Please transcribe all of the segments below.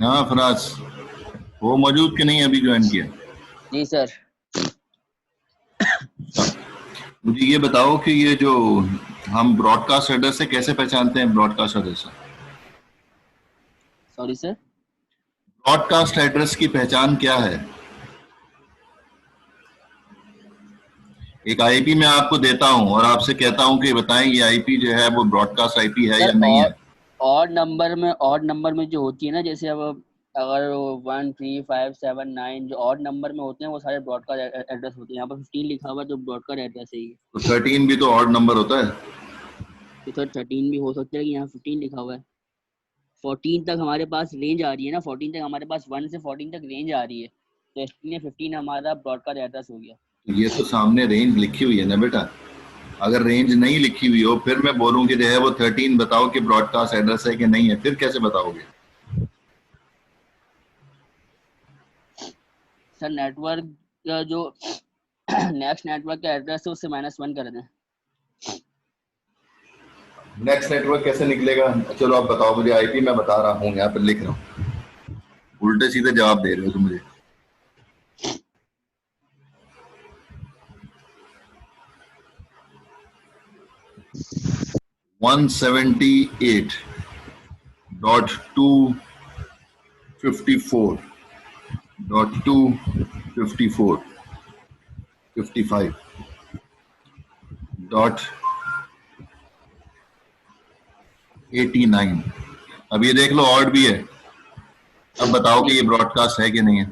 हाँ फराज, वो मौजूद कि नहीं अभी ज्वाइन किया? जी सर। अच्छा, मुझे ये बताओ कि ये जो हम ब्रॉडकास्ट एड्रेस से कैसे पहचानते हैं broadcast address? Sorry sir. Broadcast address की पहचान क्या है? एक आईपी मैं आपको देता हूं और आपसे कहता हूं कि बताएं ये आईपी जो है वो ब्रॉडकास्ट आईपी है सर या नहीं है। ऑड नंबर में जो होती है ना, जैसे अब अगर 1 3 5 7 9 जो ऑड नंबर में होते हैं वो सारे ब्रॉडकास्ट एड्रेस होते हैं। यहाँ पर 15 लिखा हुआ है जो ब्रॉडकास्ट एड्रेस है ये। तो 13 भी तो ऑड नंबर होता है। तो सर 13 भी हो सकता है, कि यहाँ 15 लिखा हुआ है। 14 तक हमारे पास रेंज आ रही है ना, 14 तक हमारे पास 1 से 14 तक रेंज आ रही है, तो इसलिए 15 हमारा ब्रॉडकास्ट एड्रेस हो गया। तो ये तो सामने रेंज लिखी हुई है ना बेटा। अगर रेंज नहीं लिखी हुई हो फिर मैं बोलूं कि जो है वो 13 बताओ कि ब्रॉडकास्ट एड्रेस है कि नहीं है, फिर कैसे बताओगे? सर नेटवर्क का जो नेक्स्ट नेटवर्क का एड्रेस है उससे -1 कर दें। नेक्स्ट नेटवर्क कैसे निकलेगा? चलो आप बताओ मुझे, आईपी मैं बता रहा हूँ, यहाँ पे लिख रहा हूँ। उल्टे सीधे जवाब दे रहे हो तुम मुझे। 174.254.55.89। अब ये देख लो ऑड भी है। अब बताओ कि ये ब्रॉडकास्ट है कि नहीं है,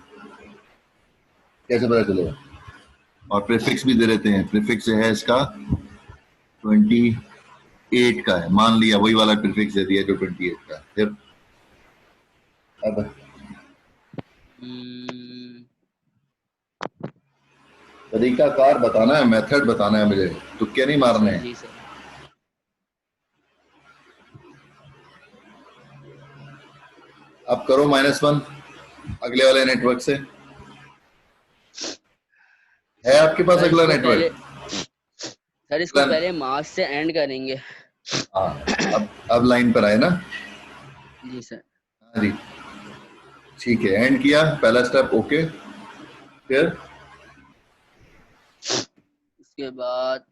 कैसे पता चलेगा? और प्रीफिक्स भी दे देते हैं। प्रीफिक्स है इसका 28 का है, मान लिया वही वाला प्रीफिक्स दे दिया जो 28 का है। फिर अब तरीका कार बताना है, मेथड बताना है मुझे, तुक्के नहीं मारने हैं। जी सर। अब करो -1 अगले वाले नेटवर्क से। है आपके पास सर अगला इसको पहले नेटवर्क? सर इसको पहले मार्च से एंड करेंगे। हाँ, अब लाइन पर आए ना। जी सर। हाँ जी, ठीक है, एंड किया पहला स्टेप, ओके। फिर उसके बाद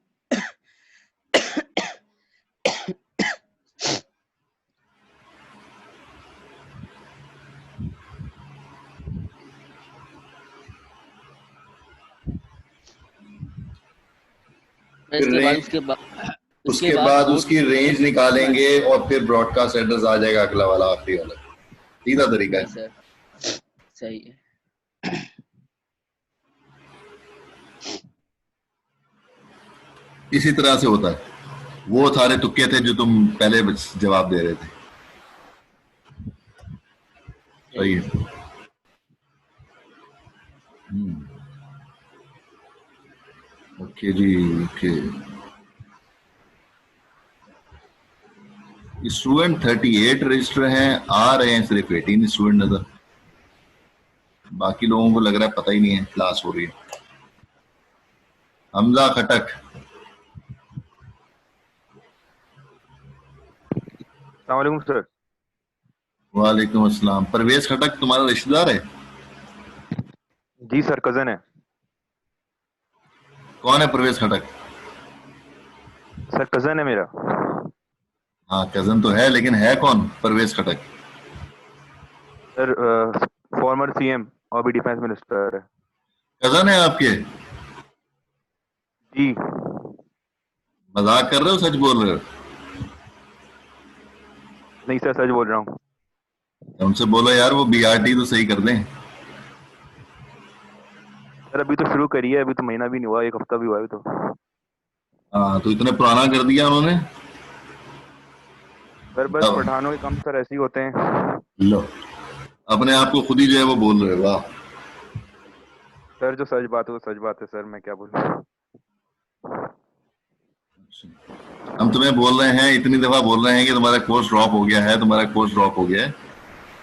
उसके बाद उसकी रेंज निकालेंगे और फिर ब्रॉडकास्ट एड्रेस आ जाएगा अगला वाला, आखिरी वाला। सीधा तरीका है। सर सही है। इसी तरह से होता है। वो सारे तुक्के थे जो तुम पहले जवाब दे रहे थे। सही है। ओके जी, ओके। स्टूडेंट 38 रजिस्टर हैं, आ रहे हैं सिर्फ 18 स्टूडेंट नजर। बाकी लोगों को लग रहा है पता ही नहीं है क्लास हो रही है। हमजा खटक। अस्सलाम सर। वालेकुम अस्सलाम। परवेज खटक तुम्हारा रिश्तेदार है? जी सर, कजन है। कौन है परवेज खटक? सर कजन है मेरा। हाँ कजन तो है, लेकिन है कौन परवेज खटक? सर फॉर्मर सीएम और भी डिफेंस मिनिस्टर है। कजन है आपके? जी। मजाक कर रहे हो, सच बोल रहे हो? नहीं सर, सच बोल रहा हूँ। उनसे बोलो यार वो बीआरटी तो सही कर दें। सर अभी तो शुरू करी है, अभी तो महीना भी नहीं हुआ, एक हफ्ता भी हुआ है अभी तो। हाँ तो इतने पुराना कर दिया उन्होंने। सर बस अब पठानों के काम सर ऐसे ही होते हैं। लो, अपने आप को खुद ही जो है वो बोल रहे हो, वाह। सर जो सच बात है वो सच बात है सर, मैं क्या बोलूँ। हम तुम्हें बोल रहे हैं, इतनी दफा बोल रहे हैं कि तुम्हारा कोर्स ड्रॉप हो गया है, तुम्हारा कोर्स ड्रॉप हो गया है।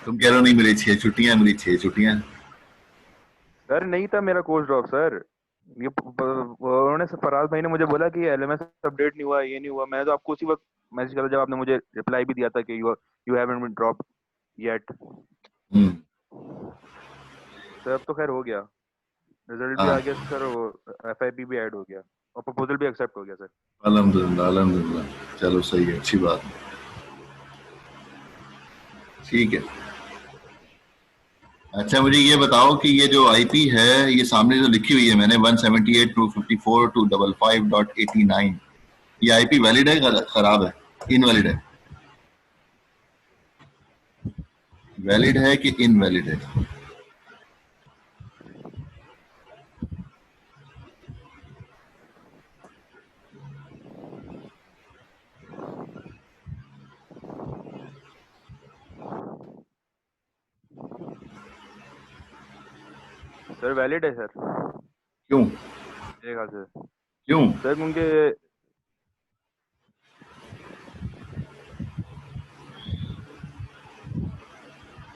तुम कह रहे हो नहीं मिली 6 छुट्टियां, मिली 6 छुट्टियां। सर नहीं था मेरा कोर्स ड्रॉप सर। ये उन्होंने फराज भाई ने मुझे बोला कि एलएमएस अपडेट नहीं हुआ, ये नहीं हुआ। मैं तो आपको उसी वक्त मैसेज करा जब आपने मुझे रिप्लाई भी दिया था कि you haven't been drop yet. Sir अब तो खैर हो गया, रिजल्ट भी हाँ, आ गया सर, वो FIP भी ऐड हो गया और प्रपोजल भी एक्सेप्ट हो गया सर। अल्हम्दुलिल्लाह अल्हम्दुलिल्लाह, चलो सही है, अच्छी बात है, ठीक है। अच्छा मुझे ये बताओ कि ये जो आईपी है, ये सामने जो लिखी हुई है मैंने 178.254.55.89, ये आईपी वैलिड है खराब है, इनवैलिड है? वैलिड है कि इनवैलिड है? सर वैलिड है सर, क्यों? मेरे ख्याल से क्यों? सर, क्योंकि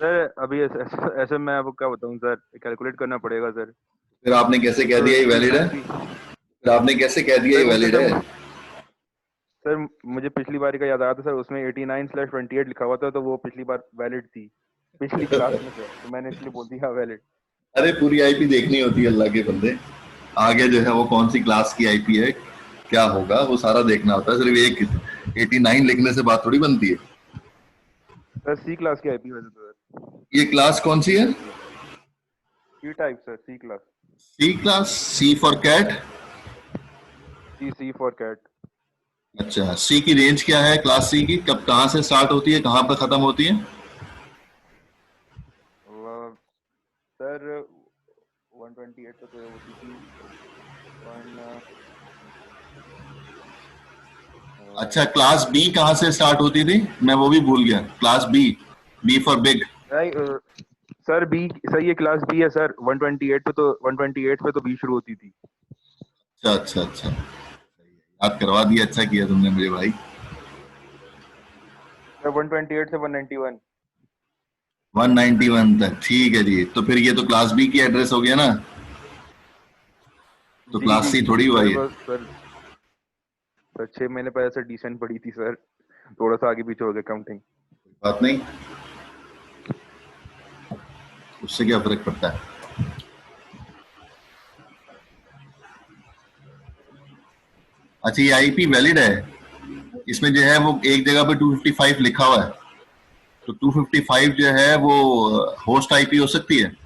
सर अभी ऐसे ऐसे मैं आपको क्या बताऊं सर, कैलकुलेट करना पड़ेगा सर। फिर आपने कैसे एक कह तो दिया ये वैलिड है? डिस्टेंस भी फिर आपने कैसे कह दिया सर, ये क्योंकि वैलिड है? सर मुझे पिछली बार का याद आया था सर, उसमें 89/28 लिखा हुआ था, तो वो पिछली बार वैलिड थी पिछली क्लास में सर, तो मैंने इसलिए बोल दिया वैलिड। अरे पूरी आईपी देखनी होती है अल्लाह के बंदे, आगे जो है वो कौन सी क्लास की आईपी है, क्या होगा, वो सारा देखना होता है, सिर्फ एक 89 लिखने से बात थोड़ी बनती है। सर C क्लास की आईपी वैसे तो सर, ये क्लास कौन सी है? C type sir, C class, C class, C for cat? C for cat. अच्छा, सी की रेंज क्या है, क्लास सी की कब कहाँ से स्टार्ट होती है, कहाँ पर खत्म होती है? सर 128 पे तो होती थी, वन अच्छा, क्लास बी कहाँ से स्टार्ट होती थी, मैं वो भी भूल गया, class B, B for big. Sir B, sir ये क्लास बी है सर, 128 पे तो बी शुरू होती थी। अच्छा अच्छा अच्छा, याद करवा दिया, अच्छा किया तुमने मेरे भाई। सर 128 से 191। 191 तक, ठीक है जी, तो फिर ये तो क्लास बी की एड्रेस हो गया ना, तो जी क्लास सी थोड़ी हुआ सर, ये। बस सर 6 महीने पहले सर डिसेंट पड़ी थी सर, थोड़ा सा आगे पीछे हो गया काउंटिंग। बात नहीं, उससे क्या फर्क पड़ता है। अच्छा, ये आईपी वैलिड है, इसमें जो है वो एक जगह पे 255 लिखा हुआ है, तो 255 जो है वो होस्ट आईपी हो सकती है?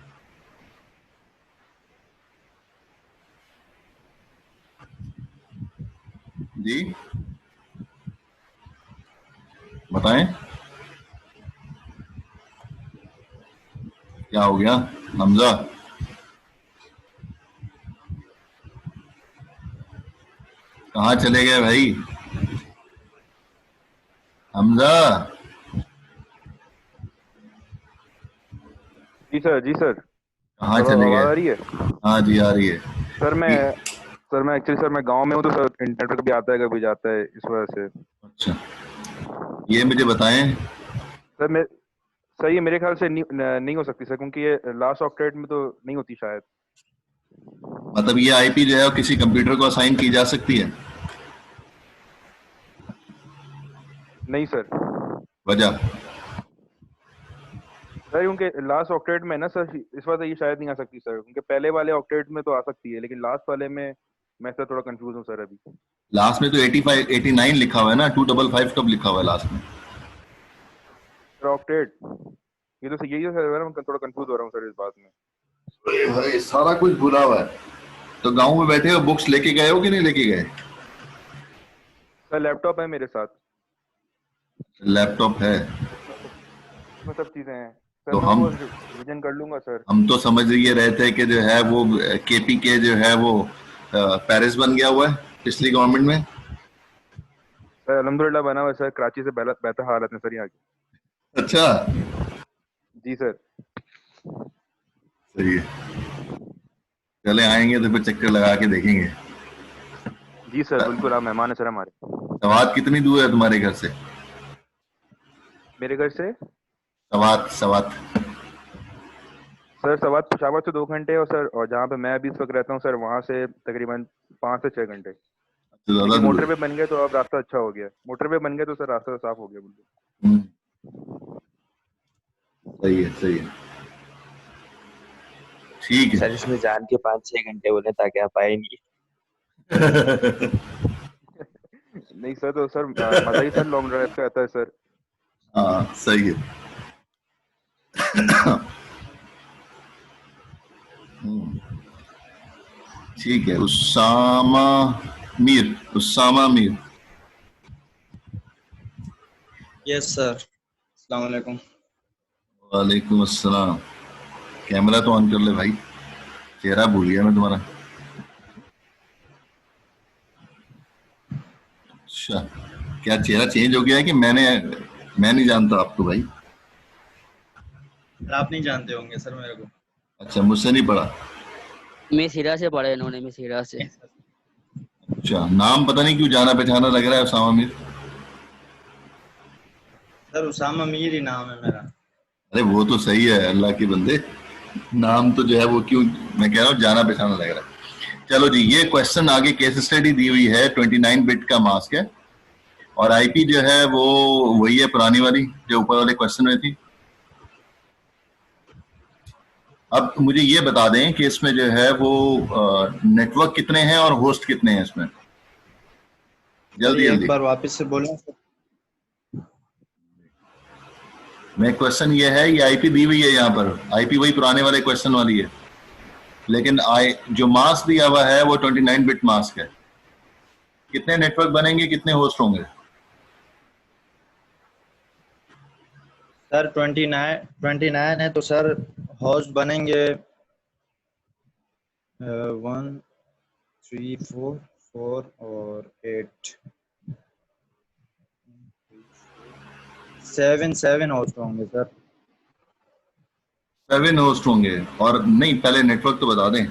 जी बताएं, क्या हो गया हमजा? कहाँ चले गए भाई हमजा? जी सर, जी सर, कहाँ अब चले आवाज गए? आ रही है? हाँ जी आ रही है। सर मैं एक्चुअली सर मैं गांव में हूँ, तो सर इंटरनेट कभी आता है कभी जाता है, इस वजह से। अच्छा, ये मुझे बताएं, सर मैं सर ये मेरे ख्याल से नहीं हो सकती सर, क्योंकि ये लास्ट ऑक्टेट में तो नहीं होती शायद। मतलब ये आईपी जो है वो किसी कंप्यूटर को असाइन की जा सकती है? नहीं सर, वजह? सर क्योंकि लास्ट ऑक्टेट में ना सर, इस वजह से ये शायद नहीं आ सकती सर, क्योंकि पहले वाले ऑक्टेट में तो आ सकती है, लेकिन लास्ट वाले में मैं सर थोड़ा कंफ्यूज हूँ सर अभी। लास्ट में तो 85 89 लिखा हुआ है ना, 255 कब लिखा हुआ है लास्ट में? सर ऑक्टेट, ये तो यही है सर, मैं थोड़ा कंफ्यूज हो रहा हूँ सर इस बात में। अरे भाई सारा कुछ भुला हुआ है। तो गांव में बैठे हो, बुक्स लेके गए हो कि नहीं लेके गए? सर लैपटॉप है मेरे साथ, लैपटॉप है? उसमें सब चीजें हैं सर, तो मैं वो रिविजन कर लूंगा सर। हम तो समझ ये रहे थे कि जो है वो केपी के जो है वो पेरिस बन गया हुआ है पिछली गवर्नमेंट में। सर अल्हम्दुलिल्लाह बना हुआ है सर, कराची से बेहतर हालत में सर यहाँ की। अच्छा, जी सर। सही है, चले आएंगे तो फिर चक्कर लगा के देखेंगे। जी सर बिल्कुल, आप मेहमान है सर हमारे। सवात कितनी दूर है तुम्हारे घर से? मेरे घर से सवात सवात? सर सवात पेशावर से 2 घंटे, और सर और जहाँ पे मैं अभी इस वक्त रहता हूँ सर, वहाँ से तकरीबन 5 से 6 घंटे। तो ज्यादा लेकिन दूर मोटर है। पे बन गए तो अब रास्ता अच्छा हो गया, मोटर पे बन गए तो सर रास्ता साफ हो गया बिल्कुल। हम्म, सही है, सही है, ठीक सर इसमें जान के 5-6 घंटे बोले ताकि आप आए नहीं। है। नहीं सर, तो सर मजा ही सर लॉन्ग ड्राइव का आता है सर। हाँ सही है। हम्म, ठीक है। उसामा मीर। यस सर, अस्सलाम वालेकुम। वालेकुम अस्सलाम। कैमरा तो ऑन कर ले भाई, चेहरा भूल गया मैं तुम्हारा। अच्छा, क्या चेहरा चेंज हो गया है कि मैं नहीं जानता आपको भाई? सर आप नहीं जानते होंगे सर मेरे को। अच्छा, मुझसे नहीं पढ़ा। मिस हीरा से पढ़ा इन्होंने, मिस हीरा से। अच्छा, नाम पता नहीं क्यों जाना पहचाना लग रहा है उसामा मीर। सर उसामा मीर ही नाम है मेरा। अरे वो तो सही है, अल्लाह के बंदे, नाम तो जो है वो क्यों, मैं कह रहा हूँ जाना पहचाना लग रहा है। चलो जी, ये क्वेश्चन आगे केस स्टडी दी हुई है, 29 बिट का मास्क है और आईपी जो है वो वही है पुरानी वाली जो ऊपर वाले क्वेश्चन में थी। अब मुझे ये बता दें कि इसमें जो है वो नेटवर्क कितने हैं और होस्ट कितने हैं इसमें, सर जल्दी ये एक जल्दी। बार वापस से बोलें सर। मैं क्वेश्चन ये है, ये आईपी दी हुई है यहाँ पर, आईपी वही पुराने वाले क्वेश्चन वाली है, लेकिन जो मास्क दिया हुआ है वो 29 बिट मास्क है। कितने नेटवर्क बनेंगे, कितने होस्ट होंगे? सर 29 है तो सर होस्ट बनेंगे 1 3 4 4 और 8 7 होस्ट होंगे सर। 7 होस्ट होंगे। और नहीं, पहले नेटवर्क तो बता दें।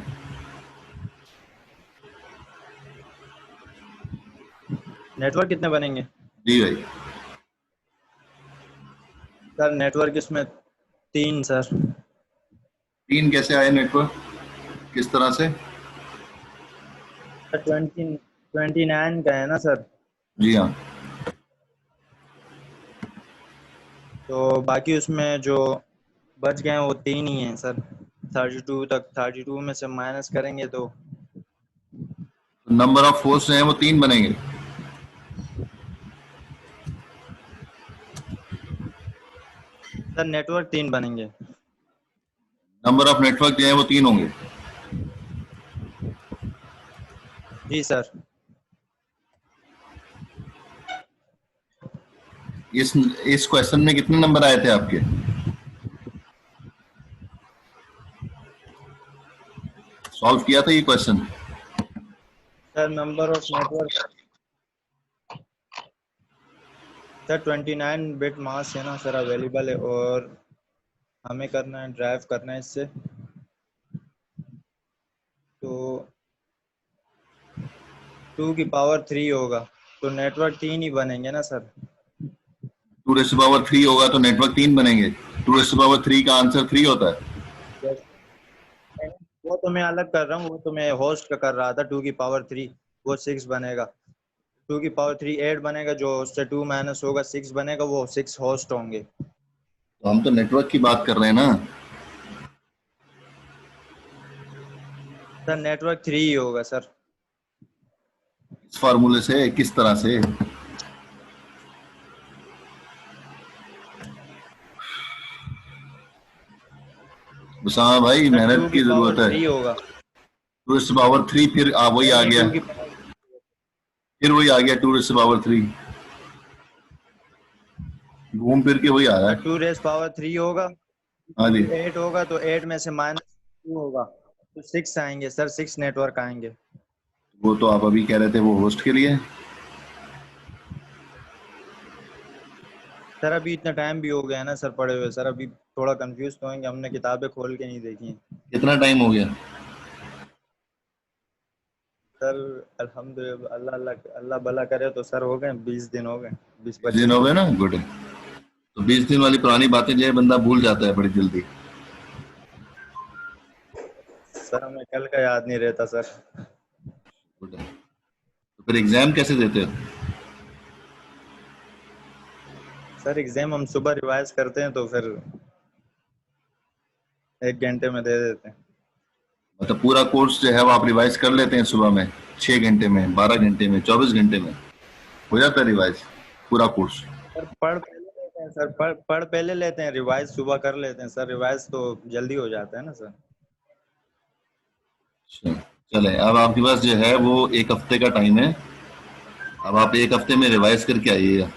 नेटवर्क कितने बनेंगे? जी भाई। सर नेटवर्क इसमें 3 सर। 3 कैसे आए नेटवर्क, किस तरह से? 29 का है ना सर, जी हाँ। तो बाकी उसमें जो बच गए हैं वो 3 ही हैं सर। 32 तक, 32 में से माइनस करेंगे तो नंबर ऑफ होस्ट हैं वो 3 बनेंगे। सर नेटवर्क 3 बनेंगे। नंबर ऑफ नेटवर्क जो है वो 3 होंगे। जी सर। इस क्वेश्चन में कितने नंबर आए थे आपके? सॉल्व किया था ये question? Sir number of network sir 29 bit mask है ना सर अवेलेबल है, और हमें करना है, ड्राइव करना है इससे, तो 2 की पावर 3 होगा, तो नेटवर्क 3 ही बनेंगे ना सर। 2 रेज़ टू पावर 3 होगा तो नेटवर्क 3 बनेंगे। 2 रेज़ टू पावर 3 का आंसर 3 होता है। वो तो मैं अलग कर रहा हूँ, वो तो मैं होस्ट का कर रहा था। 2 की पावर 3 वो 6 बनेगा। 2 की पावर 3 8 बनेगा, जो उससे 2 माइनस होगा 6 बनेगा, वो 6 होस्ट होंगे। तो हम तो नेटवर्क की बात कर रहे हैं ना। सर नेटवर्क 3 ही होगा सर। इस फार्मूले से किस तरह से? उसामा भाई, सर 2 मेहनत की की पावर जरूरत है। 3 होगा। 2 रेज़ टू पावर 3 फिर वही आ नहीं, गया, 2 की फिर वही आ गया 2 रेज़ टू पावर 3, घूम फिर के वही आ रहा है। 2 रेस पावर 3 होगा, हाँ जी। 8 होगा तो 8 में से माइनस 2 होगा तो 6 आएंगे सर, 6 नेटवर्क आएंगे। वो तो आप अभी कह रहे थे वो होस्ट के लिए। सर अभी इतना टाइम भी हो गया है ना सर पढ़े हुए, सर अभी थोड़ा कंफ्यूज तो होंगे, हमने किताबें खोल के नहीं देखी हैं। कितना टाइम हो गया? सर अल्हम्दुलिल्लाह, अल्लाह अल्लाह अल्लाह भला करे तो सर हो गए 20 दिन हो गए, 20 दिन 20-25 हो दिन। गए ना, गुड है। तो 20 दिन वाली पुरानी बातें जो है बंदा भूल जाता है बड़ी जल्दी। सर हमें कल का याद नहीं रहता सर। गुड है। तो फिर एग्जाम कैसे देते हो? सर एग्जाम हम सुबह रिवाइज करते हैं तो फिर 1 घंटे में दे देते हैं। मतलब पूरा कोर्स जो है वो आप रिवाइज कर लेते हैं सुबह में 6 घंटे में, 12 घंटे में, 24 घंटे में हो जाता है रिवाइज पूरा कोर्स? सर पढ़ पहले लेते हैं सर, पढ़ पहले लेते हैं, रिवाइज सुबह कर लेते हैं सर। रिवाइज तो जल्दी हो जाता है ना सर। चले, अब आपके पास जो है वो 1 हफ्ते का टाइम है। अब आप 1 हफ्ते में रिवाइज करके आइएगा,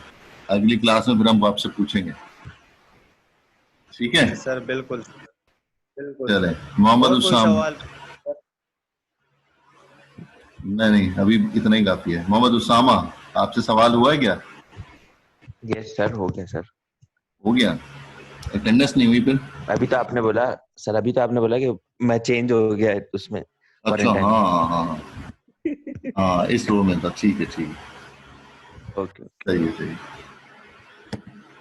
अगली क्लास में फिर हम आपसे पूछेंगे, ठीक है सर? बिल्कुल बिल्कुल। चले। मोहम्मद और कोई उस्साम? सवाल? नहीं, अभी इतना ही काफी है। मोहम्मद उसामा, आपसे सवाल हुआ है क्या? यस सर, हो गया सर। हो गया, अटेंडेंस नहीं हुई फिर? अभी तो आपने बोला सर, अभी तो आपने बोला कि मैं चेंज हो गया है उसमें। अच्छा, quarantine। हाँ हाँ हाँ हाँ, इस रो में था। ठीक है, ठीक है, ओके। सही है, सही है।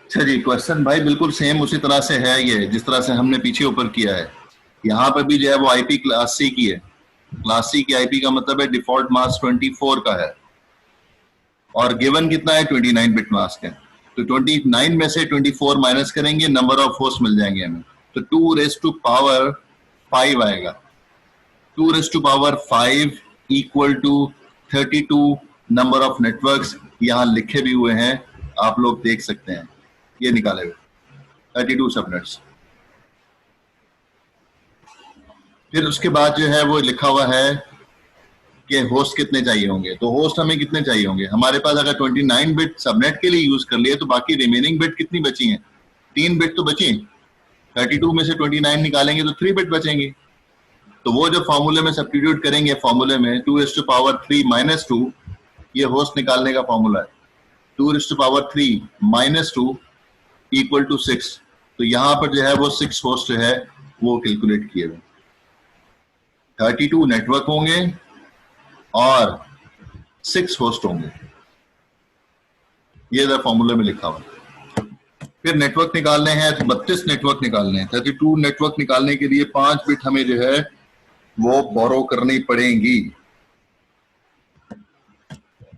अच्छा जी, क्वेश्चन भाई बिल्कुल सेम उसी तरह से है ये, जिस तरह से हमने पीछे ऊपर किया है। यहाँ पर भी जो है वो आईपी क्लास सी की है। क्लास सी की आईपी का मतलब है डिफॉल्ट मास्क 24 का है और गिवन कितना है 29 बिट मास्क है। तो 29 में से 24 माइनस करेंगे, नंबर ऑफ होस्ट मिल जाएंगे हमें। तो 2⁵ आएगा। 2⁵ equal to 32 number of networks यहाँ लिखे भी हुए हैं, आप लोग देख सकते हैं, ये निकाले हुए 32 सबनेट्स। फिर उसके बाद जो है वो लिखा हुआ है कि होस्ट कितने चाहिए होंगे। तो होस्ट हमें कितने चाहिए होंगे? हमारे पास अगर 29 बिट सबनेट के लिए यूज कर लिए तो बाकी रिमेनिंग बिट कितनी बची हैं? 3 बिट तो बची। 32 में से 29 निकालेंगे तो 3 बिट बचेंगी। तो वो जो फॉर्मूले में सब्स्टिट्यूट करेंगे, फॉर्मूले में 2⁵3 - 2, ये होस्ट निकालने का फॉर्मूला है। 2⁵3 - 2 इक्वल टू 6। तो यहाँ पर जो है वो 6 होस्ट जो है वो कैलकुलेट किए हुए। 32 नेटवर्क होंगे और 6 होस्ट होंगे, ये फॉर्मूले में लिखा हुआ है। फिर नेटवर्क निकालने हैं तो 32 नेटवर्क निकालने हैं। 32 नेटवर्क निकालने के लिए 5 बिट हमें जो है वो बोरो करनी पड़ेंगी।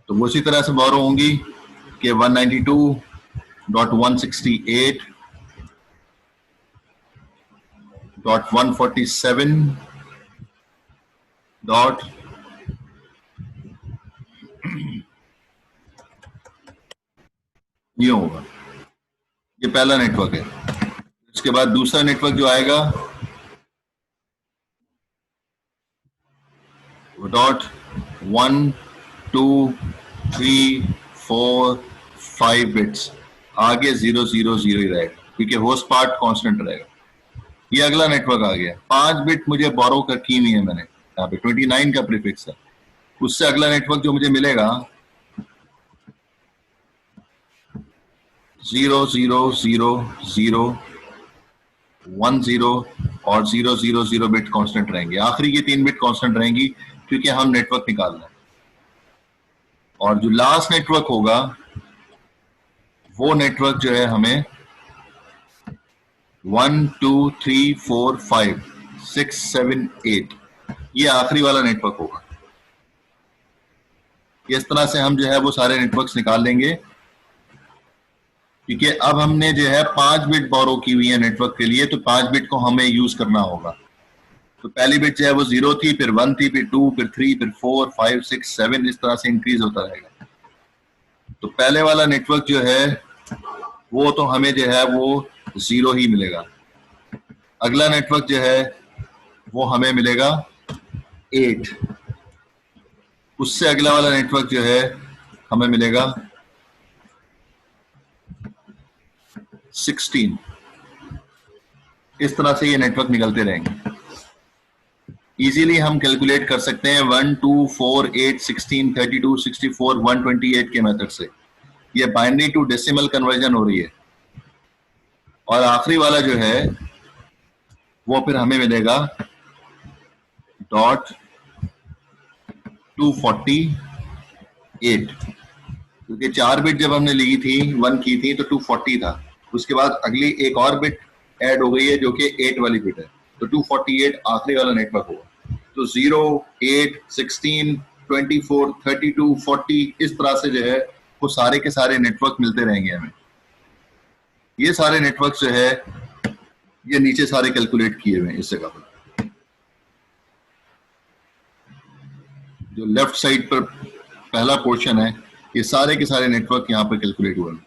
तो वो उसी तरह से बोरो होंगी कि 192.168.147 डॉट ये होगा। ये पहला नेटवर्क है। उसके बाद दूसरा नेटवर्क जो आएगा वो .1 2 3 4 5 बिट्स, आगे 0 0 0 ही रहेगा क्योंकि होस्ट पार्ट कांस्टेंट रहेगा। ये अगला नेटवर्क आ गया। 5 बिट मुझे बोरो कर की हुई है मैंने, यहाँ पे 29 का प्रीफिक्स है। उससे अगला नेटवर्क जो मुझे मिलेगा 0 0 0 0 1 0 और 0 0 0 बिट कांस्टेंट रहेंगे। आखिरी की 3 बिट कांस्टेंट रहेंगी क्योंकि हम नेटवर्क निकाल रहे हैं। और जो लास्ट नेटवर्क होगा वो नेटवर्क जो है हमें 1 2 3 4 5 6 7 8, ये आखिरी वाला नेटवर्क होगा। इस तरह से हम जो है वो सारे नेटवर्क्स निकाल लेंगे क्योंकि अब हमने जो है 5 बिट बोरो की हुई है नेटवर्क के लिए, तो 5 बिट को हमें यूज करना होगा। तो पहली बिट जो है वो 0 थी, फिर 1 थी, फिर 2, फिर 3, फिर 4 5 6 7, इस तरह से इंक्रीज होता रहेगा। तो पहले वाला नेटवर्क जो है वो तो हमें जो है वो 0 ही मिलेगा। अगला नेटवर्क जो है वो हमें मिलेगा 8। उससे अगला वाला नेटवर्क जो है हमें मिलेगा 16। इस तरह से ये नेटवर्क निकलते रहेंगे। इजीली हम कैलकुलेट कर सकते हैं 1 2 4 8 16 32 64 128 के मेथड से। ये बाइनरी टू डेसिमल कन्वर्जन हो रही है। और आखिरी वाला जो है वो फिर हमें मिलेगा .248, क्योंकि 4 बिट जब हमने ली थी 1 की थी तो 240 था। उसके बाद अगली एक और बिट ऐड हो गई है जो कि 8 वाली बिट है, तो 248 आखिरी वाला नेटवर्क होगा। तो 0 8 16 24 32 40 इस तरह से जो है वो सारे के सारे नेटवर्क मिलते रहेंगे हमें। ये सारे नेटवर्क जो है ये नीचे सारे कैलकुलेट किए हुए हैं इस जगह पर। जो लेफ्ट साइड पर पहला पोर्शन है, ये सारे के सारे नेटवर्क यहाँ पर कैलकुलेट हुए हैं।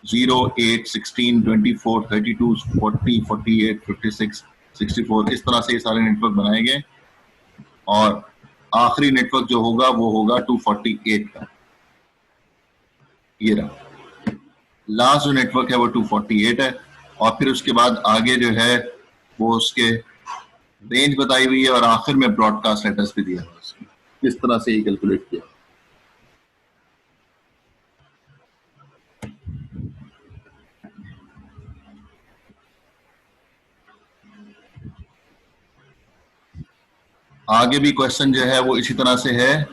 0, 8, 16, 24, 32, 40, 48, 56, 64, इस तरह से ये सारे नेटवर्क बनाए गए। और आखिरी नेटवर्क जो होगा वो होगा 248 का, ये रहा लास्ट जो नेटवर्क है वो 248 है। और फिर उसके बाद आगे जो है वो उसके रेंज बताई हुई है और आखिर में ब्रॉडकास्ट एड्रेस भी दिया है उसमें। इस तरह से ये कैलकुलेट किया। आगे भी क्वेश्चन जो है वो इसी तरह से है।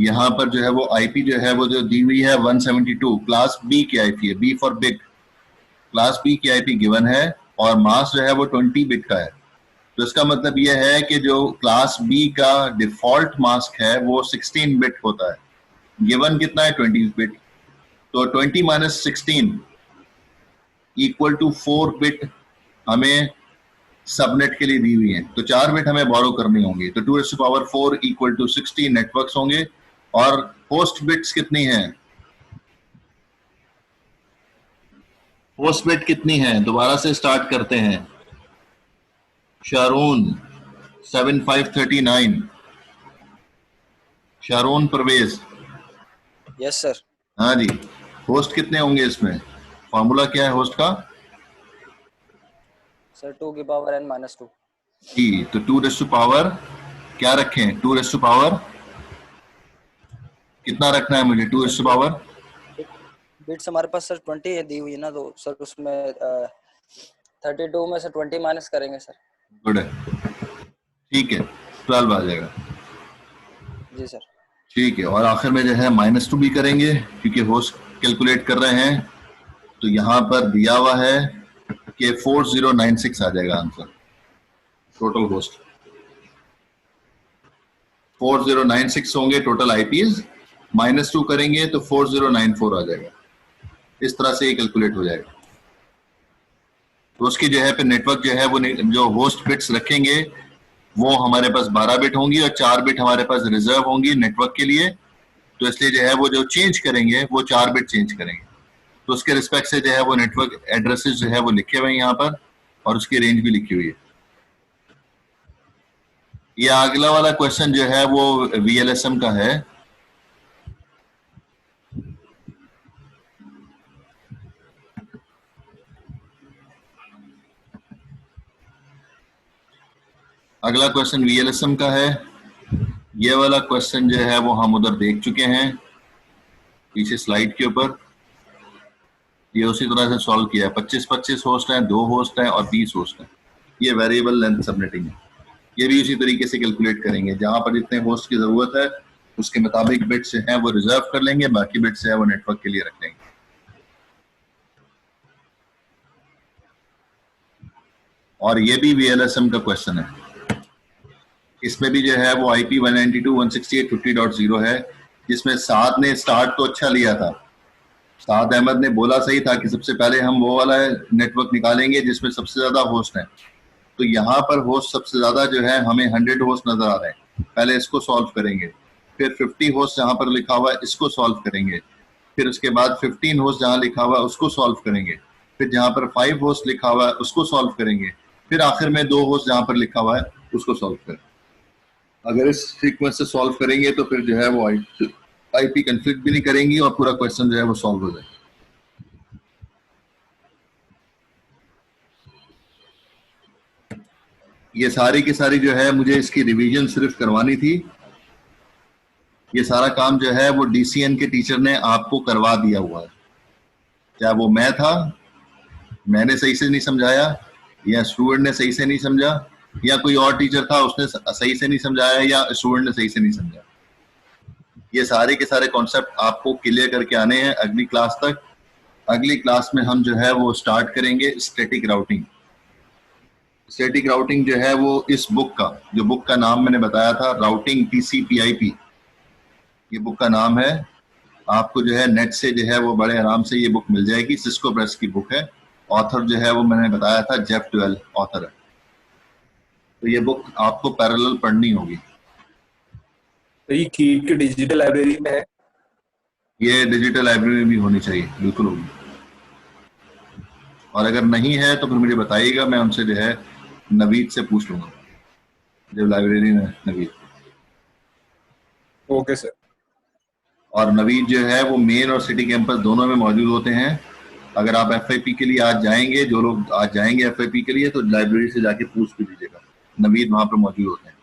यहाँ पर जो है वो आईपी जो है वो जो दी हुई है 172, क्लास बी की आईपी है, B for big, class B की आईपी गिवन है और मास्क जो है वो 20 बिट का है। तो इसका मतलब ये है कि जो क्लास बी का डिफॉल्ट मास्क है वो 16 बिट होता है, गिवन कितना है 20 बिट। तो 20 माइनस 16 इक्वल टू 4 बिट हमें सबनेट के लिए दी हुई है। तो 4 बिट हमें बोरो करनी होंगी। तो 2⁴ इक्वल टू 60 नेटवर्क्स होंगे। और होस्ट बिट्स कितनी हैं? होस्ट बिट कितनी है? दोबारा से स्टार्ट करते हैं। शारून 7539, शारून परवेज। Yes sir. हाँ जी, होस्ट कितने होंगे इसमें? फॉर्मूला क्या है होस्ट का? सर 2 की पावर n माइनस 2 जी, तो 2 क्या रखें? 2 कितना रखना है मुझे? 2 बिट्स हमारे पास सर 20 दी हुई है ना, तो सर उसमें 32 में से 20 माइनस करेंगे सर। गुड है, ठीक है, 12 आ जाएगा। जी सर। ठीक है, और आखिर में जो है -2 भी करेंगे क्योंकि होस्ट कैलकुलेट कर रहे हैं। तो यहाँ पर दिया हुआ है कि 4096 आ जाएगा आंसर, टोटल होस्ट 4096 होंगे टोटल आईपीज। -2 करेंगे तो 4094 आ जाएगा। इस तरह से ये कैलकुलेट हो जाएगा। तो उसकी जो है फिर नेटवर्क जो है वो जो होस्ट बिट्स रखेंगे वो हमारे पास 12 बिट होंगी और 4 बिट हमारे पास रिजर्व होंगी नेटवर्क के लिए। तो इसलिए जो है वो जो चेंज करेंगे वो 4 बिट चेंज करेंगे। तो उसके रिस्पेक्ट से जो है वो नेटवर्क एड्रेसेस जो है वो लिखे हुए हैं यहाँ पर और उसकी रेंज भी लिखी हुई है। ये अगला वाला क्वेश्चन जो है वो VLSM का है। अगला क्वेश्चन VLSM का है। ये वाला क्वेश्चन जो है वो हम उधर देख चुके हैं पीछे स्लाइड के ऊपर। ये उसी तरह से सॉल्व किया है। 25-25 होस्ट हैं, 2 होस्ट हैं और 20 होस्ट हैं। ये वेरिएबल लेंथ सबनेटिंग है। ये भी उसी तरीके से कैलकुलेट करेंगे। जहां पर जितने होस्ट की जरूरत है उसके मुताबिक बिट्स हैं वो रिजर्व कर लेंगे, बाकी बिट्स है वो नेटवर्क के लिए रख लेंगे। और ये भी VLSM का क्वेश्चन है। इसमें भी जो है वो IP 192.168.50.0 है, जिसमें साद ने स्टार्ट तो अच्छा लिया था। साद अहमद ने बोला सही था कि सबसे पहले हम वो वाला नेटवर्क निकालेंगे जिसमें सबसे ज्यादा होस्ट हैं। तो यहाँ पर होस्ट सबसे ज्यादा जो है हमें 100 होस्ट नजर आ रहे हैं। पहले इसको सॉल्व करेंगे, फिर 50 होस्ट जहाँ पर लिखा हुआ है इसको सॉल्व करेंगे, फिर उसके बाद 15 होस्ट जहाँ लिखा हुआ है उसको सॉल्व करेंगे, फिर जहाँ पर 5 होस्ट लिखा हुआ है उसको सॉल्व करेंगे, फिर आखिर में 2 होस्ट जहाँ पर लिखा हुआ है उसको सॉल्व करेंगे। अगर इस सीक्वेंस से सॉल्व करेंगे तो फिर जो है वो IP कंफ्लिक्ट भी नहीं करेंगी और पूरा क्वेश्चन जो है वो सॉल्व हो जाएगा। ये सारी की सारी जो है मुझे इसकी रिवीजन सिर्फ करवानी थी। ये सारा काम जो है वो DCN के टीचर ने आपको करवा दिया हुआ है। चाहे वो मैं था, मैंने सही से नहीं समझाया, या स्टूडेंट ने सही से नहीं समझा, या कोई और टीचर था उसने सही से नहीं समझाया, या स्टूडेंट ने सही से नहीं समझा। ये सारे के सारे कॉन्सेप्ट आपको क्लियर करके आने हैं अगली क्लास तक। अगली क्लास में हम जो है वो स्टार्ट करेंगे स्टैटिक राउटिंग। स्टैटिक राउटिंग जो है वो इस बुक का, जो बुक का नाम मैंने बताया था, राउटिंग TCP/IP, ये बुक का नाम है। आपको जो है नेट से जो है वो बड़े आराम से ये बुक मिल जाएगी। सिस्को प्रेस की बुक है। ऑथर जो है वो मैंने बताया था जेफ ट्वेल ऑथर है। तो ये बुक आपको पैरेलल पढ़नी होगी। तो ये कीट की डिजिटल लाइब्रेरी में है? ये डिजिटल लाइब्रेरी में भी होनी चाहिए, बिल्कुल होगी। और अगर नहीं है तो फिर मुझे बताइएगा, मैं उनसे जो है नवीद से पूछ लूंगा, जो लाइब्रेरी में नवीद। Okay sir. और नवीद जो है वो मेन और सिटी कैंपस दोनों में मौजूद होते हैं। अगर आप एफआईपी के लिए आज जाएंगे, जो लोग आज जाएंगे एफआईपी के लिए, तो लाइब्रेरी से जाके पूछ भी लीजिएगा, नवीद वहां पर मौजूद होते हैं।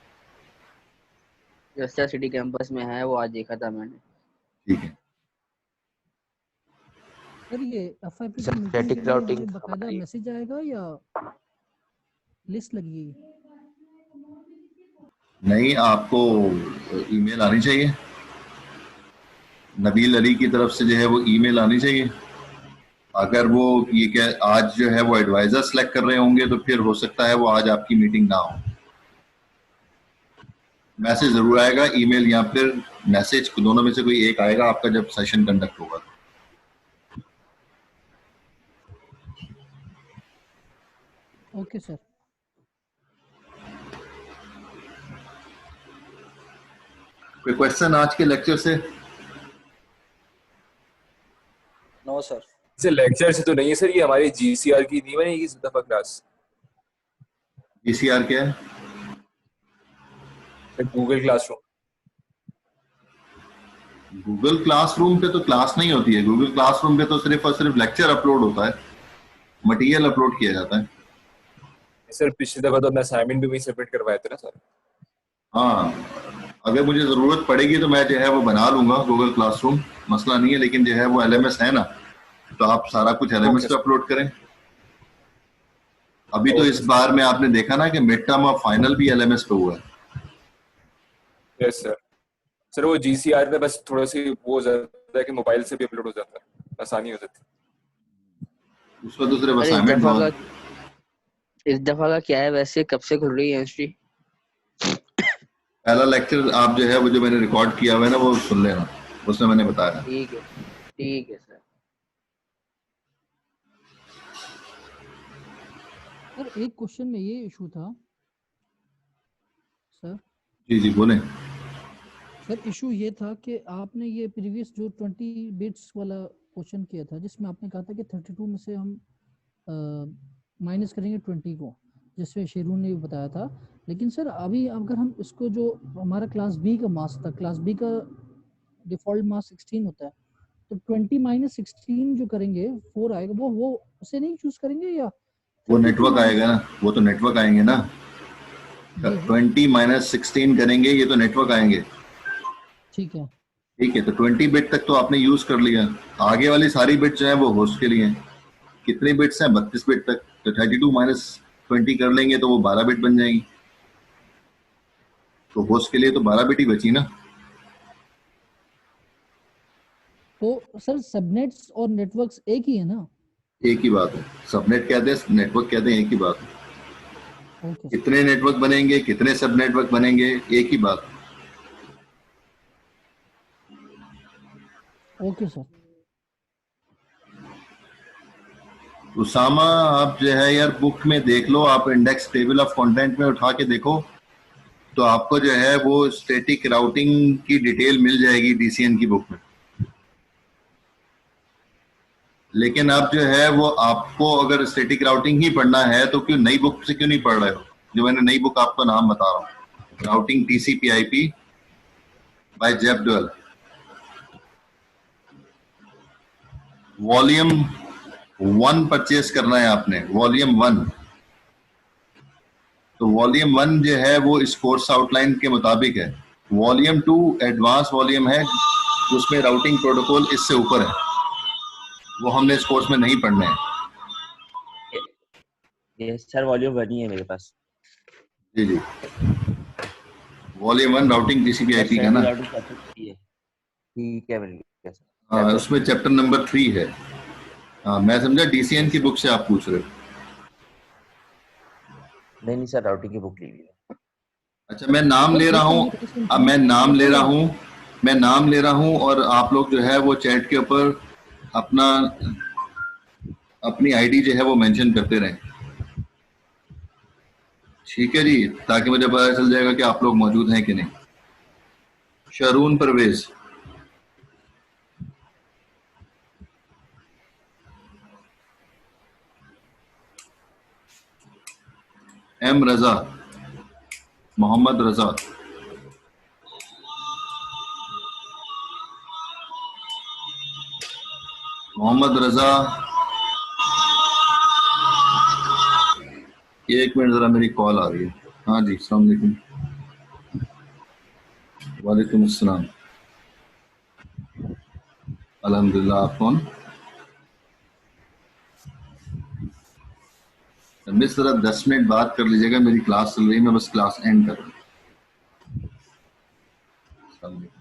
जैसा सिटी कैंपस में है, वो आज देखा था मैंने। ठीक है सर, ये एफआईपी सर, की मीटिंग static के लिए routing मुझे बकायदा हमारी- मैसेज आएगा या लिस्ट लगेगी? नहीं, आपको ईमेल आनी चाहिए, नबील अली की तरफ से जो है वो ईमेल आनी चाहिए। अगर वो ये क्या आज जो है वो एडवाइजर सेलेक्ट कर रहे होंगे तो फिर हो सकता है वो आज आपकी मीटिंग ना हो। मैसेज जरूर आएगा, ईमेल या फिर मैसेज, दोनों में से कोई एक आएगा आपका जब सेशन कंडक्ट होगा। Okay sir. कोई क्वेश्चन आज के लेक्चर से? No sir. सर लेक्चर से तो नहीं है सर, ये हमारी जीसीआर की नहीं बनेगी इस दफा क्लास? जीसीआर क्या है? Google classroom. गूगल क्लासरूम पे तो क्लास नहीं होती है, गूगल क्लासरूम पे तो सिर्फ और सिर्फ लेक्चर अपलोड होता है, मटेरियल अपलोड किया जाता है। सर पिछली दफा तो मैं असाइनमेंट भी वही सबमिट करवाए थे ना सर। हाँ, अगर मुझे जरूरत पड़ेगी तो मैं जो है वो बना लूंगा गूगल क्लासरूम, मसला नहीं है। लेकिन जो है वो एलएमएस है ना, तो आप सारा कुछ एलएमएस पे अपलोड करें। अभी तो इस बार में आपने देखा ना कि मिड टर्म और फाइनल भी एलएमएस पे हुआ है। Yes sir. सर वो जीसीआर में बस थोड़ा सी वो हो जाता है कि मोबाइल से भी अपलोड हो जाता है, आसानी हो जाती है। उसमें तो सिर्फ अरे असाइनमेंट इस दफा का क्या है वैसे, कब से खुल रही है हिस्ट्री? पहला लेक्चर आप जो है वो जो मैंने रिकॉर्ड किया हुआ है ना वो सुन लेना, उसमें मैंने बताया। ठीक है सर। सर एक क्वेश्चन में ये इशू था सर। जी जी बोलें। सर इशू ये था कि आपने ये प्रीवियस जो 20 बिट्स वाला क्वेश्चन किया था, जिसमें आपने कहा था कि 32 में से हम माइनस करेंगे 20 को, जिसमें शेरू ने भी बताया था। लेकिन सर अभी अगर हम इसको, जो हमारा क्लास बी का मास था, क्लास बी का डिफॉल्ट मास 16 होता है, तो 20 माइनस 16 जो करेंगे 4 आएगा, वो उसे नहीं चूज करेंगे या वो नेटवर्क आएगा ना, वो तो नेटवर्क आएंगे ना। 20 माइनस 16 करेंगे, ये तो नेटवर्क आएंगे। ठीक है। ठीक है, तो 20 बिट तक तो आपने यूज कर लिया, आगे वाली सारी बिट जो है वो होस्ट के लिए हैं। कितनी बिट्स हैं? 32 बिट तक। तो 32 माइनस 20 कर लेंगे तो वो 12 बिट बन जाएंगी। तो होस्ट के लिए तो 12 बिट ही बची ना। तो सर सबनेट्स और नेटवर्क्स एक ही है ना? एक ही बात है, सबनेट कहते हैं, नेटवर्क कहते हैं, एक ही बात है। ओके। कितने नेटवर्क बनेंगे, कितने सब नेटवर्क बनेंगे, एक ही बात। Okay sir. उसामा, आप जो है यार बुक में देख लो, आप इंडेक्स टेबल ऑफ कंटेंट में उठा के देखो तो आपको जो है वो स्टैटिक राउटिंग की डिटेल मिल जाएगी डीसीएन की बुक में। लेकिन अब जो है वो आपको अगर स्टैटिक राउटिंग ही पढ़ना है तो क्यों नई बुक से क्यों नहीं पढ़ रहे हो? जो मैंने नई बुक आपको नाम बता रहा हूँ, routing टीसीपी/आईपी bye Jeff twelve, volume 1 purchase करना है आपने, वॉल्यूम 1। तो वॉल्यूम 1 जो है वो इस कोर्स आउटलाइन के मुताबिक है। वॉल्यूम 2 एडवांस वॉल्यूम है, उसमें राउटिंग प्रोटोकॉल इससे ऊपर है, वो हमने इस कोर्स में नहीं पढ़ने हैं। ये सर वॉल्यूम 1 ही है मेरे पास। जी जी, वॉल्यूम 1 राउटिंग टीसीपी/आईपी का ना। ठीक है, मिल गया सर। हाँ, उसमें चैप्टर नंबर 3 है। हाँ, मैं समझा डीसीएन की बुक से आप पूछ रहे हो। नहीं सर, राउटिंग की बुक ली हुई है। अच्छा, मैं नाम ले रहा हूँ, अब मैं नाम ले रहा हूँ और आप लोग जो है वो चैट के ऊपर अपना अपनी आईडी जो है वो मेंशन करते रहें, ठीक है जी, ताकि मुझे पता चल जाएगा कि आप लोग मौजूद हैं कि नहीं। शरून परवेज, एम रजा, मोहम्मद रजा, मोहम्मद रजा, एक मिनट जरा मेरी कॉल आ रही है। हाँ जी, अस्सलाम वालेकुम। वालेकुम अस्सलाम। अल्हम्दुलिल्लाह, आप कौन? मिस जरा 10 मिनट बात कर लीजिएगा, मेरी क्लास चल रही है, मैं बस क्लास एंड कर रहा हूँ। अस्सलाम वालेकुम।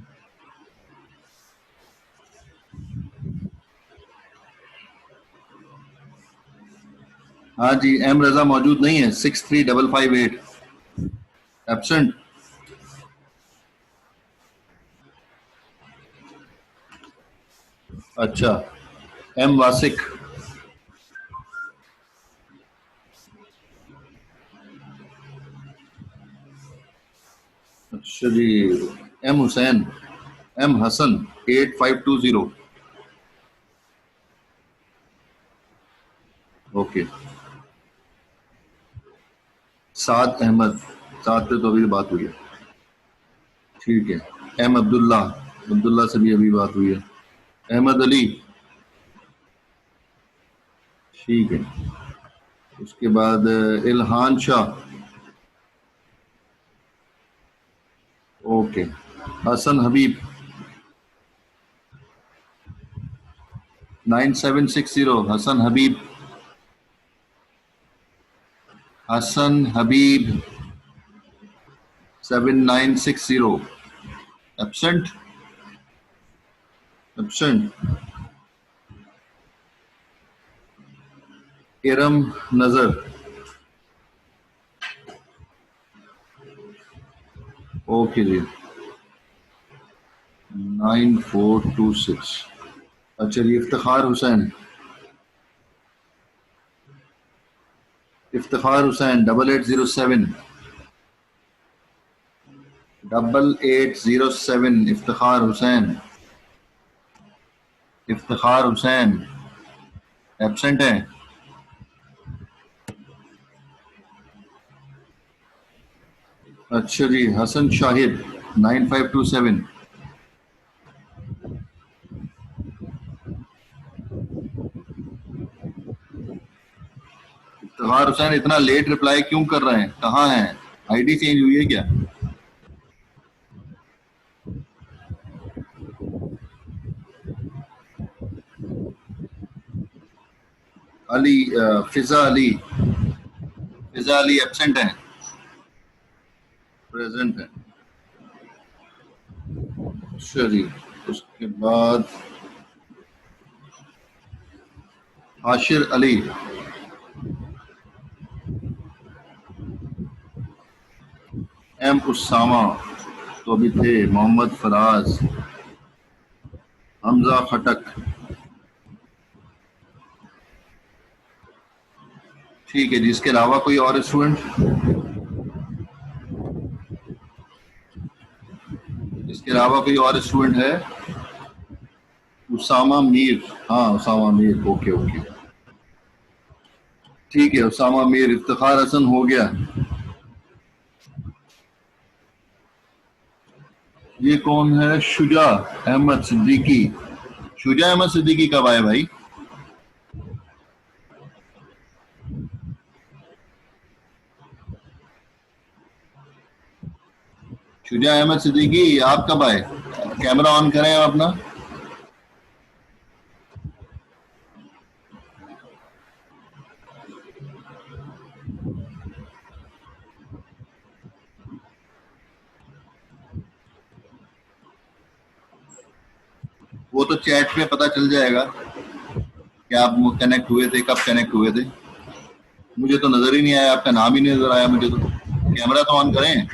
हाँ जी, एम रजा मौजूद नहीं है, 63558 एब्सेंट। अच्छा, एम वासिक, अच्छा जी, M Hussain, M Hasan 8520, okay. Saad Ahmed, Saad पे तो अभी बात हुई है, ठीक है। एम अब्दुल्ला, अब्दुल्ला से भी अभी बात हुई है। अहमद अली, ठीक है। उसके बाद इल्हान शाह, ओके। हसन हबीब 9760, हसन हबीब, हसन हबीब 7960 एब्सेंट, एब्सेंट। इरम नजर, ओके जी, 9426। अच्छा जी, इफ्तिखार हुसैन, इफ्तिखार हुसैन 8807, 8807, इफ्तिखार हुसैन, इफ्तिखार हुसैन एब्सेंट है। अच्छा जी, हसन शाहिद 9527, इफ्तिखार हुसैन इतना लेट रिप्लाई क्यों कर रहे हैं, कहाँ हैं? आईडी चेंज हुई है क्या? अली, फिजा अली, फिजा अली एब्सेंट है, प्रेजेंट है। अच्छा जी, उसके बाद आशिर अली, एम उसामा तो अभी थे, मोहम्मद फराज, हमजा खटक, ठीक है जी। इसके अलावा कोई और स्टूडेंट? इसके अलावा कोई और स्टूडेंट है? उसामा मीर, हाँ उसामा मीर, ओके ओके, ठीक है। उसामा मीर, इफ्तिखार हसन हो गया। ये कौन है? शुजा अहमद सिद्दीकी, शुजा अहमद सिद्दीकी कब आए भाई? शुजा अहमद सिद्दीकी आप कब आए? कैमरा ऑन करें आप अपना। वो तो चैट पे पता चल जाएगा कि आप कनेक्ट हुए थे, कब कनेक्ट हुए थे। मुझे तो नजर ही नहीं आया, आपका नाम ही नहीं नजर आया मुझे तो। कैमरा तो ऑन करें।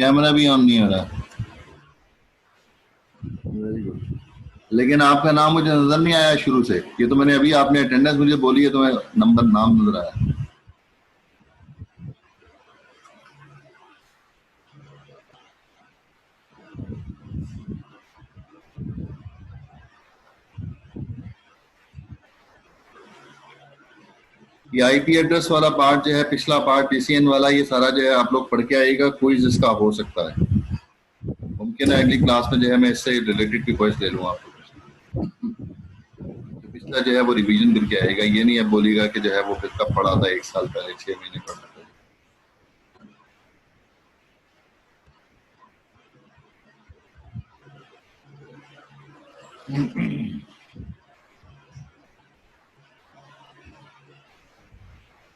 कैमरा भी ऑन नहीं हो रहा। Very good. लेकिन आपका नाम मुझे नजर नहीं आया शुरू से। ये तो मैंने अभी, आपने अटेंडेंस मुझे बोली है तो मैं नाम नजर आया। ये आईपी एड्रेस वाला पार्ट जो है, पिछला पार्ट टीसीएन वाला, ये सारा जो है आप लोग पढ़ के आइएगा। क्विज इसका हो सकता है, मुमकिन है अगली क्लास में जो है मैं इससे रिलेटेड भी क्विज ले लूँ आपको। तो पिछला जो है वो रिवीजन करके आएगा, ये नहीं अब बोलेगा कि जो है वो फिर कब पढ़ा था, 1 साल पहले, 6 महीने पढ़ा था।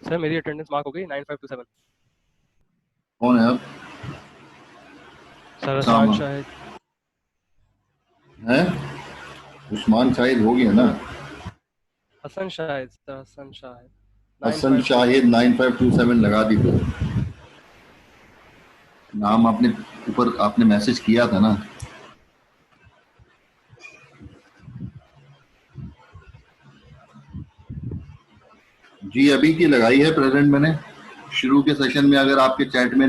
सर मेरी अटेंडेंस मार्क हो गई 9527। कौन है अब? सर सामा। हसन शाहिद है? उस्मान शाहिद हो गया ना? हसन शाहिद सर, हसन शाहिद हसन शाहिद 9527 लगा दी। तो नाम आपने ऊपर आपने मैसेज किया था ना? जी अभी की लगाई है प्रेजेंट मैंने। शुरू के सेशन में अगर आपके चैट में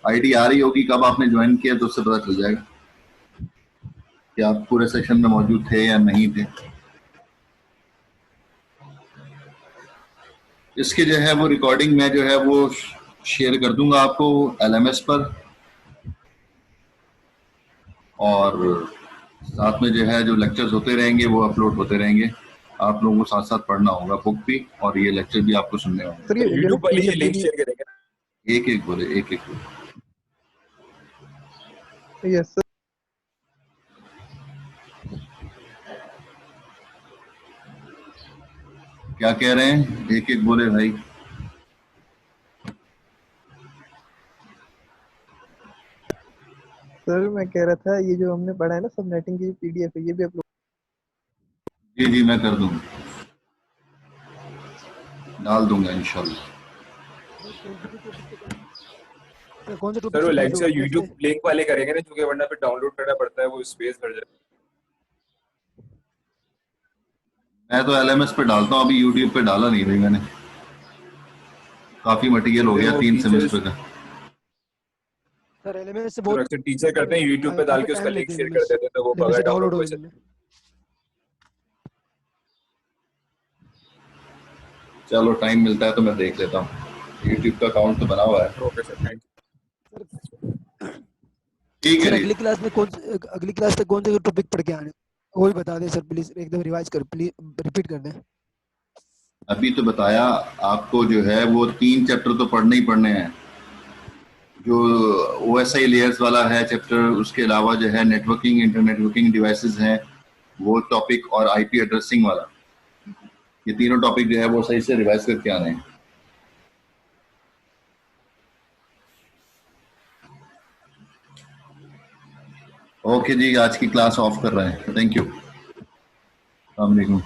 आईडी आ रही होगी कब आपने ज्वाइन किया तो उससे पता चल जाएगा कि आप पूरे सेशन में मौजूद थे या नहीं थे। इसके जो है वो रिकॉर्डिंग मैं जो है वो शेयर कर दूंगा आपको LMS पर, और साथ में जो है जो लेक्चर्स होते रहेंगे वो अपलोड होते रहेंगे। आप लोगों को साथ साथ पढ़ना होगा बुक भी, और ये लेक्चर भी आपको सुनने होंगे। तो यूट्यूब वाले ये लिंक शेयर करेंगे। एक एक बोले, एक एक बोले। Yes sir. क्या कह रहे हैं? एक एक बोले भाई। सर मैं कह रहा था ये जो हमने पढ़ा है ना सब नेटिंग की PDF है, ये भी अपलोड। जी जी मैं कर दूंगा, डाल दूंगा इंशाल्लाह। सर वो लेक्चर यूट्यूब लिंक वाले करेंगे ना, क्योंकि वरना फिर डाउनलोड करना पड़ता है, वो स्पेस भर जाता है। मैं तो LMS पे डालता हूँ, अभी यूट्यूब पे डाला नहीं भाई मैंने। काफी मटेरियल हो गया 3 सेमेस्टर का। सर LMS से बहुत अक्सर टीचर करते हैं यूट्यूब पे डाल के उसका लिंक शेयर कर देते हैं, तो वो बगैर डाउनलोड हो जाता है। चलो टाइम मिलता है तो मैं देख लेता हूँ। यूट्यूब का अकाउंट तो बना हुआ है। Okay sir, thank you. ठीक है। अगली क्लास में अगली क्लास तक कौन से टॉपिक पढ़ के आने वो भी बता दें सर प्लीज, एकदम रिवाइज कर, प्लीज रिपीट कर दें। अभी तो बताया आपको, जो है वो 3 चैप्टर तो पढ़ने ही पढ़ने हैं। जो OSI लेयर्स वाला है चैप्टर, उसके अलावा जो है नेटवर्किंग, इंटरनेटवर्किंग डिवाइसेस हैं वो टॉपिक, और IP एड्रेसिंग वाला, ये तीनों टॉपिक जो है वो सही से रिवाइज करके आने हैं। ओके जी, आज की क्लास ऑफ कर रहे हैं। Thank you. अस्सलाम वालेकुम।